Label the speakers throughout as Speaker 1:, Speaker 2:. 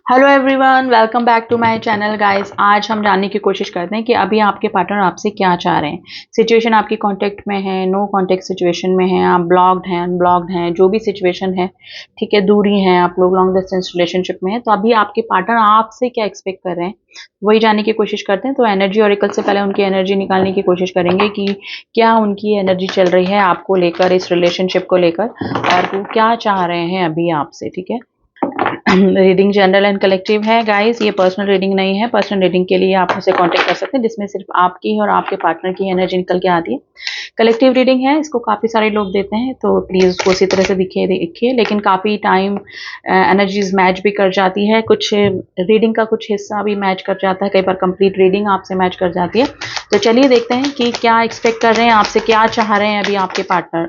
Speaker 1: Hello everyone, welcome back to my channel guys. आज हम जानने की कोशिश करते हैं कि अभी आपके पार्टनर आपसे क्या चाह रहे हैं। सिचुएशन आपकी कांटेक्ट में है, नो कांटेक्ट सिचुएशन में है, आप ब्लॉक्ड हैं, अनब्लॉक्ड हैं, जो भी सिचुएशन है, ठीक है, दूरी है, आप लोग लॉन्ग डिस्टेंस रिलेशनशिप में है, तो अभी आपके पार्टनर आपसे क्या एक्सपेक्ट कर रहे हैं वही जानने की कोशिश करते हैं। तो एनर्जी ऑरेकल से पहले उनकी एनर्जी निकालने की कोशिश करेंगे कि क्या उनकी एनर्जी चल रही है आपको लेकर, इस रिलेशनशिप को लेकर, और वो क्या चाह रहे हैं अभी आपसे। ठीक है, रीडिंग जनरल एंड कलेक्टिव है गाइस, ये पर्सनल रीडिंग नहीं है। पर्सनल रीडिंग के लिए आप मुझसे कांटेक्ट कर सकते हैं जिसमें सिर्फ आपकी और आपके पार्टनर की एनर्जी निकल के आती है। कलेक्टिव रीडिंग है, इसको काफ़ी सारे लोग देते हैं, तो प्लीज़ उसको उसी तरह से देखिए, लेकिन काफ़ी टाइम एनर्जीज मैच भी कर जाती है। कुछ रीडिंग का कुछ हिस्सा भी मैच कर जाता है, कई बार कंप्लीट रीडिंग आपसे मैच कर जाती है। तो चलिए देखते हैं कि क्या एक्सपेक्ट कर रहे हैं आपसे, क्या चाह रहे हैं अभी आपके पार्टनर।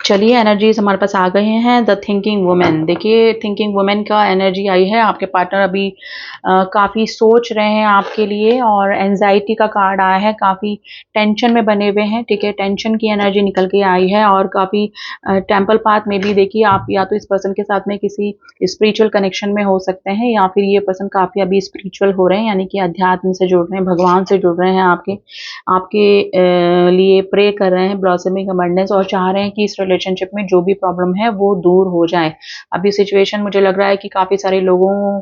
Speaker 1: चलिए, एनर्जीज हमारे पास आ गए हैं। द थिंकिंग वुमेन, देखिए थिंकिंग वुमेन का एनर्जी आई है। आपके पार्टनर अभी काफ़ी सोच रहे हैं आपके लिए, और एंजाइटी का कार्ड आया है, काफ़ी टेंशन में बने हुए हैं। ठीक है, टेंशन की एनर्जी निकल के आई है, और काफ़ी टेम्पल पाथ में भी देखिए आप या तो इस पर्सन के साथ में किसी स्पिरिचुअल कनेक्शन में हो सकते हैं, या फिर ये पर्सन काफ़ी अभी स्पिरिचुअल हो रहे हैं, यानी कि अध्यात्म से जुड़ रहे हैं, भगवान से जुड़ रहे हैं, आपके आपके लिए प्रे कर रहे हैं, ब्लॉसमिंग अबंडेंस, और चाह रहे हैं कि इस रिलेशनशिप में जो भी प्रॉब्लम है वो दूर हो जाए। अभी सिचुएशन मुझे लग रहा है कि काफ़ी सारे लोगों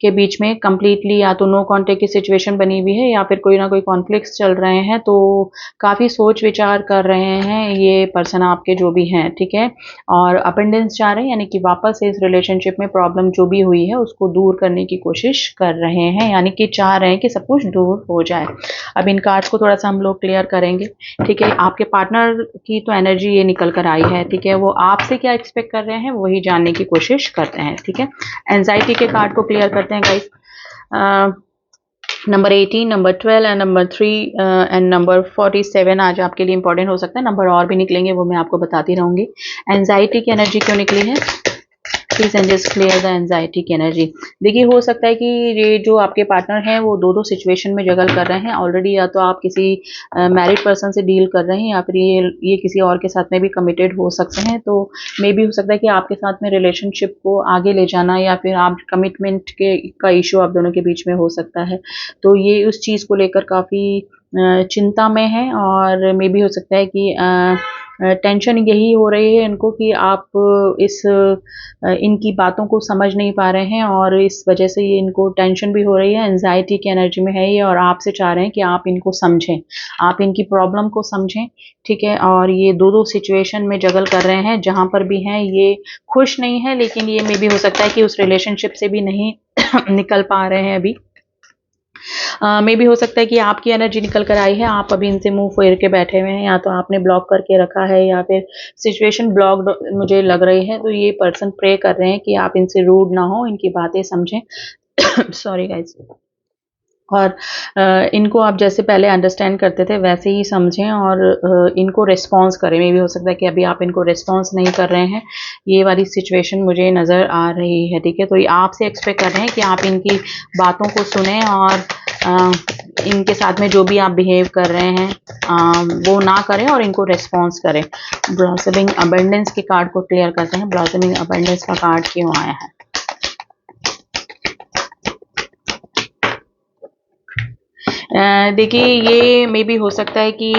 Speaker 1: के बीच में कंप्लीटली या तो नो कांटेक्ट की सिचुएशन बनी हुई है, या फिर कोई ना कोई कॉन्फ्लिक्ट्स चल रहे हैं। तो काफ़ी सोच विचार कर रहे हैं ये पर्सन आपके जो भी हैं। ठीक है, और अपेंडेंस चाह रहे हैं, यानी कि वापस से इस रिलेशनशिप में प्रॉब्लम जो भी हुई है उसको दूर करने की कोशिश कर रहे हैं, यानी कि चाह रहे हैं कि सब कुछ दूर हो जाए। अब इन कार्ड्स को थोड़ा सा हम लोग क्लियर करेंगे। ठीक है, आपके पार्टनर की तो एनर्जी ये निकल कर आई है। ठीक है, वो आपसे क्या एक्सपेक्ट कर रहे हैं वही जानने की कोशिश करते हैं। ठीक है, एंजाइटी के कार्ड को क्लियर करते हैं guys. Number 18, number 12 and number 3 and number 47 आज आपके लिए इंपॉर्टेंट हो सकता है। नंबर और भी निकलेंगे, वो मैं आपको बताती रहूंगी। एंजाइटी की एनर्जी क्यों निकली है, please and just clear the anxiety की एनर्जी। देखिए, हो सकता है कि ये जो आपके पार्टनर हैं वो दो दो सिचुएशन में जगल कर रहे हैं ऑलरेडी। या तो आप किसी मैरिड पर्सन से डील कर रहे हैं, या फिर ये किसी और के साथ में भी कमिटेड हो सकते हैं। तो मे भी हो सकता है कि आपके साथ में रिलेशनशिप को आगे ले जाना, या फिर आप कमिटमेंट के का इशू आप दोनों के बीच में हो सकता है। तो ये उस चीज़ को लेकर काफ़ी चिंता में है, और मे भी हो सकता है कि टेंशन यही हो रही है इनको कि आप इनकी बातों को समझ नहीं पा रहे हैं, और इस वजह से ये इनको टेंशन भी हो रही है। एंजाइटी की एनर्जी में है ये, और आपसे चाह रहे हैं कि आप इनको समझें, आप इनकी प्रॉब्लम को समझें। ठीक है, और ये दो दो सिचुएशन में जगल कर रहे हैं, जहां पर भी हैं ये खुश नहीं है, लेकिन ये मे भी हो सकता है कि उस रिलेशनशिप से भी नहीं निकल पा रहे हैं अभी। मे भी हो सकता है कि आपकी एनर्जी निकल कर आई है, आप अभी इनसे मुंह फेर के बैठे हुए हैं, या तो आपने ब्लॉक करके रखा है, या फिर सिचुएशन ब्लॉक्ड मुझे लग रही है। तो ये पर्सन प्रे कर रहे हैं कि आप इनसे रूड ना हो, इनकी बातें समझें। Sorry guys. और इनको आप जैसे पहले अंडरस्टैंड करते थे वैसे ही समझें, और इनको रिस्पॉन्स करें। मे भी हो सकता है कि अभी आप इनको रिस्पॉन्स नहीं कर रहे हैं, ये वाली सिचुएशन मुझे नज़र आ रही है। ठीक है, तो ये आपसे एक्सपेक्ट कर रहे हैं कि आप इनकी बातों को सुने, और इनके साथ में जो भी आप बिहेव कर रहे हैं वो ना करें, और इनको रिस्पॉन्स करें। ब्लॉसमिंग अबंडेंस के कार्ड को क्लियर करते हैं। ब्लॉसमिंग अबंडेंस का कार्ड क्यों आया है। देखिए, ये मे भी हो सकता है कि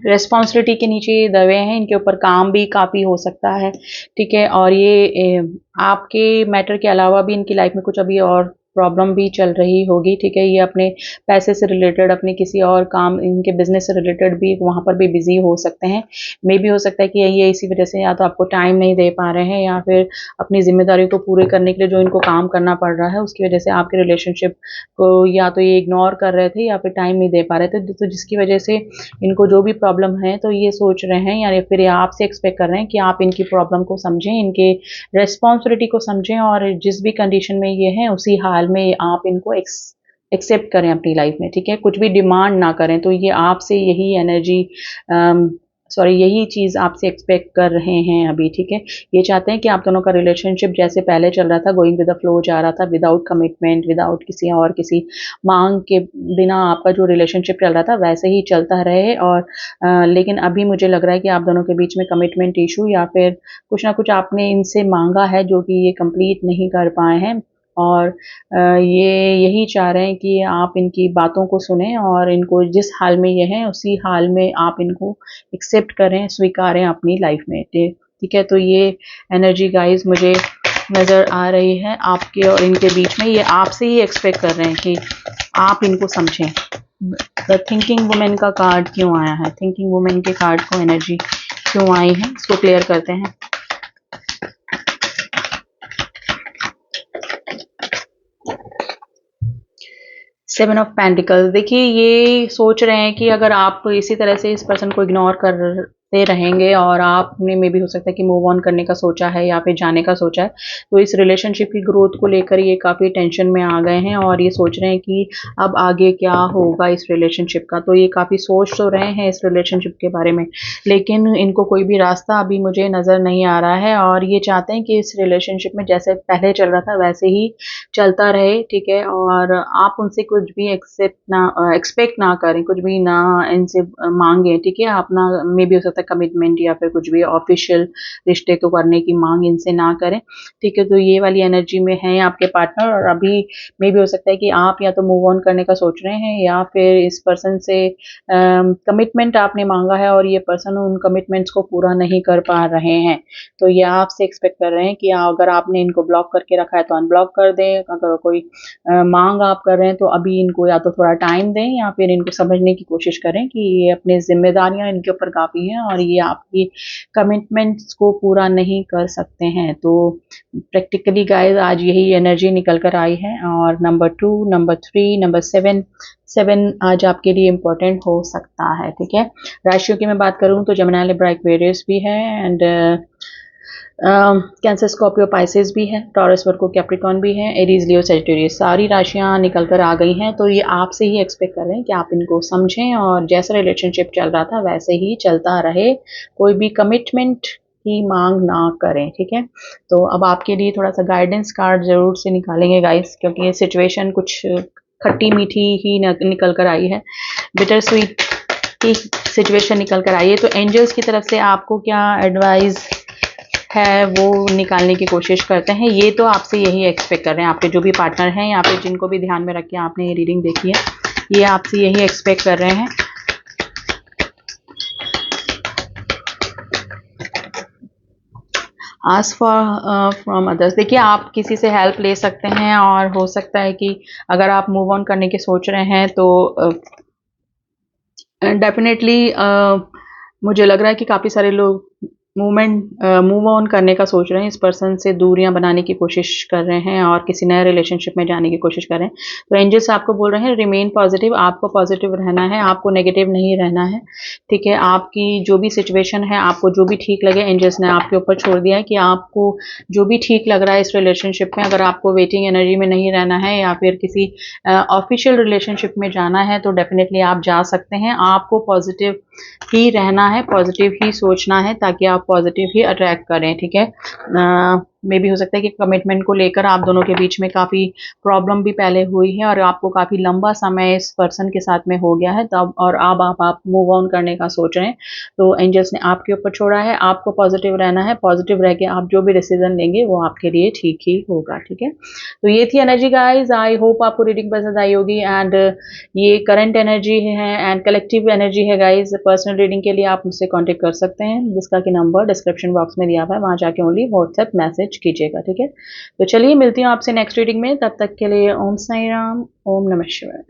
Speaker 1: रेस्पॉन्सिबिलिटी के नीचे दबे हैं, इनके ऊपर काम भी काफ़ी हो सकता है। ठीक है, और ये आपके मैटर के अलावा भी इनकी लाइफ में कुछ अभी और प्रॉब्लम भी चल रही होगी। ठीक है, ये अपने पैसे से रिलेटेड, अपने किसी और काम, इनके बिजनेस से रिलेटेड भी वहाँ पर भी बिजी हो सकते हैं। मे भी हो सकता है कि ये इसी वजह से या तो आपको टाइम नहीं दे पा रहे हैं, या फिर अपनी जिम्मेदारी को पूरे करने के लिए जो इनको काम करना पड़ रहा है उसकी वजह से आपके रिलेशनशिप को या तो ये इग्नोर कर रहे थे, या फिर टाइम नहीं दे पा रहे थे। तो जिसकी वजह से इनको जो भी प्रॉब्लम है, तो ये सोच रहे हैं, या फिर ये आपसे एक्सपेक्ट कर रहे हैं कि आप इनकी प्रॉब्लम को समझें, इनके रेस्पॉन्सिबिलिटी को समझें, और जिस भी कंडीशन में ये हैं उसी हाल में आप इनको एक्सेप्ट करें अपनी लाइफ में। ठीक है, कुछ भी डिमांड ना करें। तो ये आपसे यही एनर्जी सॉरी यही चीज़ आपसे एक्सपेक्ट कर रहे हैं अभी, ठीक है। ये चाहते हैं कि आप दोनों का रिलेशनशिप जैसे पहले चल रहा था, गोइंग विद द फ्लो जा रहा था, विदाउट कमिटमेंट, विदाउट किसी मांग के बिना आपका जो रिलेशनशिप चल रहा था वैसे ही चलता रहे। और लेकिन अभी मुझे लग रहा है कि आप दोनों के बीच में कमिटमेंट इशू या फिर कुछ ना कुछ आपने इनसे मांगा है जो कि ये कंप्लीट नहीं कर पाए हैं। और ये यही चाह रहे हैं कि आप इनकी बातों को सुनें और इनको जिस हाल में ये हैं उसी हाल में आप इनको एक्सेप्ट करें, स्वीकारें अपनी लाइफ में। ठीक है, तो ये एनर्जी गाइस मुझे नज़र आ रही है आपके और इनके बीच में। ये आपसे ही एक्सपेक्ट कर रहे हैं कि आप इनको समझें। द थिंकिंग वुमेन का कार्ड क्यों आया है? थिंकिंग वुमेन के कार्ड को एनर्जी क्यों आई है, इसको क्लियर करते हैं। सेवन ऑफ पेंटिकल्स, देखिए ये सोच रहे हैं कि अगर आप इसी तरह से इस पर्सन को इग्नोर करते रहेंगे और आपने में भी हो सकता है कि मूव ऑन करने का सोचा है या फिर जाने का सोचा है, तो इस रिलेशनशिप की ग्रोथ को लेकर ये काफ़ी टेंशन में आ गए हैं और ये सोच रहे हैं कि अब आगे क्या होगा इस रिलेशनशिप का। तो ये काफ़ी सोच तो रहे हैं इस रिलेशनशिप के बारे में, लेकिन इनको कोई भी रास्ता अभी मुझे नज़र नहीं आ रहा है। और ये चाहते हैं कि इस रिलेशनशिप में जैसे पहले चल रहा था वैसे ही चलता रहे, ठीक है। और आप उनसे कुछ भी एक्सपेक्ट ना करें, कुछ भी ना इनसे मांगे, ठीक है। आप ना मे भी हो सकता है कमिटमेंट या फिर कुछ भी ऑफिशियल रिश्ते को करने की मांग इनसे ना करें, ठीक है। तो ये वाली एनर्जी में है आपके पार्टनर और अभी मे भी हो सकता है कि आप या तो मूव ऑन करने का सोच रहे हैं या फिर इस पर्सन से कमिटमेंट आपने मांगा है और ये पर्सन उन कमिटमेंट्स को पूरा नहीं कर पा रहे हैं। तो ये आपसे एक्सपेक्ट कर रहे हैं कि अगर आपने इनको ब्लॉक करके रखा है तो अनब्लॉक कर दें, अगर कोई मांग आप कर रहे हैं तो अभी इनको या तो थोड़ा टाइम दें या फिर इनको समझने की कोशिश करें कि ये अपनी जिम्मेदारियां इनके ऊपर काफ़ी हैं और ये आपकी कमिटमेंट्स को पूरा नहीं कर सकते हैं। तो प्रैक्टिकली गाइस आज यही एनर्जी निकल कर आई है। और नंबर 2, नंबर 3, नंबर 7 आज आपके लिए इम्पोर्टेंट हो सकता है, ठीक है। राशियों की मैं बात करूं तो जेमिनी, लिब्रा, एक्वेरियस भी है एंड कैंसर, स्कॉर्पियो, पाइसेस भी है, टॉरस, वर्गो, कैप्रिकॉर्न भी है, एरीज, लियो, सजिटेरियस, सारी राशियां निकल कर आ गई हैं। तो ये आपसे ही एक्सपेक्ट कर रहे हैं कि आप इनको समझें और जैसा रिलेशनशिप चल रहा था वैसे ही चलता रहे, कोई भी कमिटमेंट की मांग ना करें, ठीक है। तो अब आपके लिए थोड़ा सा गाइडेंस कार्ड जरूर से निकालेंगे गाइस, क्योंकि ये सिचुएशन कुछ खट्टी मीठी ही निकल कर आई है, बिटर स्वीट की सिचुएशन निकल कर आई है। तो एंजल्स की तरफ से आपको क्या एडवाइस है वो निकालने की कोशिश करते हैं। ये तो आपसे यही एक्सपेक्ट कर रहे हैं, आपके जो भी पार्टनर हैं या फिर जिनको भी ध्यान में रख के आपने ये रीडिंग देखी है, ये आपसे यही एक्सपेक्ट कर रहे हैं। आस्क फॉर फ्रॉम अदर्स, देखिए आप किसी से हेल्प ले सकते हैं और हो सकता है कि अगर आप मूव ऑन करने की सोच रहे हैं तो डेफिनेटली मुझे लग रहा है कि काफ़ी सारे लोग मूव ऑन करने का सोच रहे हैं, इस पर्सन से दूरियां बनाने की कोशिश कर रहे हैं और किसी नए रिलेशनशिप में जाने की कोशिश कर रहे हैं। तो एंजल्स आपको बोल रहे हैं रिमेन पॉजिटिव, आपको पॉजिटिव रहना है, आपको नेगेटिव नहीं रहना है, ठीक है। आपकी जो भी सिचुएशन है, आपको जो भी ठीक लगे, एंजल्स ने आपके ऊपर छोड़ दिया है कि आपको जो भी ठीक लग रहा है इस रिलेशनशिप में। अगर आपको वेटिंग एनर्जी में नहीं रहना है या फिर किसी ऑफिशियल रिलेशनशिप में जाना है तो डेफिनेटली आप जा सकते हैं। आपको पॉजिटिव ही रहना है, पॉजिटिव ही सोचना है ताकि आप पॉजिटिव ही अट्रैक्ट करें, ठीक है। मे भी हो सकता है कि कमिटमेंट को लेकर आप दोनों के बीच में काफ़ी प्रॉब्लम भी पहले हुई है और आपको काफ़ी लंबा समय इस पर्सन के साथ में हो गया है तब, और अब आप मूव ऑन करने का सोच रहे हैं। तो एंजल्स ने आपके ऊपर छोड़ा है, आपको पॉजिटिव रहना है, पॉजिटिव रह के आप जो भी डिसीजन लेंगे वो आपके लिए ठीक ही होगा, ठीक है। तो ये थी एनर्जी गाइज, आई होप आपको रीडिंग पसंद आई होगी एंड ये करंट एनर्जी है एंड कलेक्टिव एनर्जी है गाइज। पर्सनल रीडिंग के लिए आप मुझसे कॉन्टेक्ट कर सकते हैं, जिसका कि नंबर डिस्क्रिप्शन बॉक्स में दिया हुआ है, वहाँ जाके ओनली व्हाट्सएप मैसेज कीजिएगा, ठीक है। तो चलिए मिलती हूँ आपसे नेक्स्ट रीडिंग में, तब तक के लिए ओम साई राम, ओम नमः शिवाय।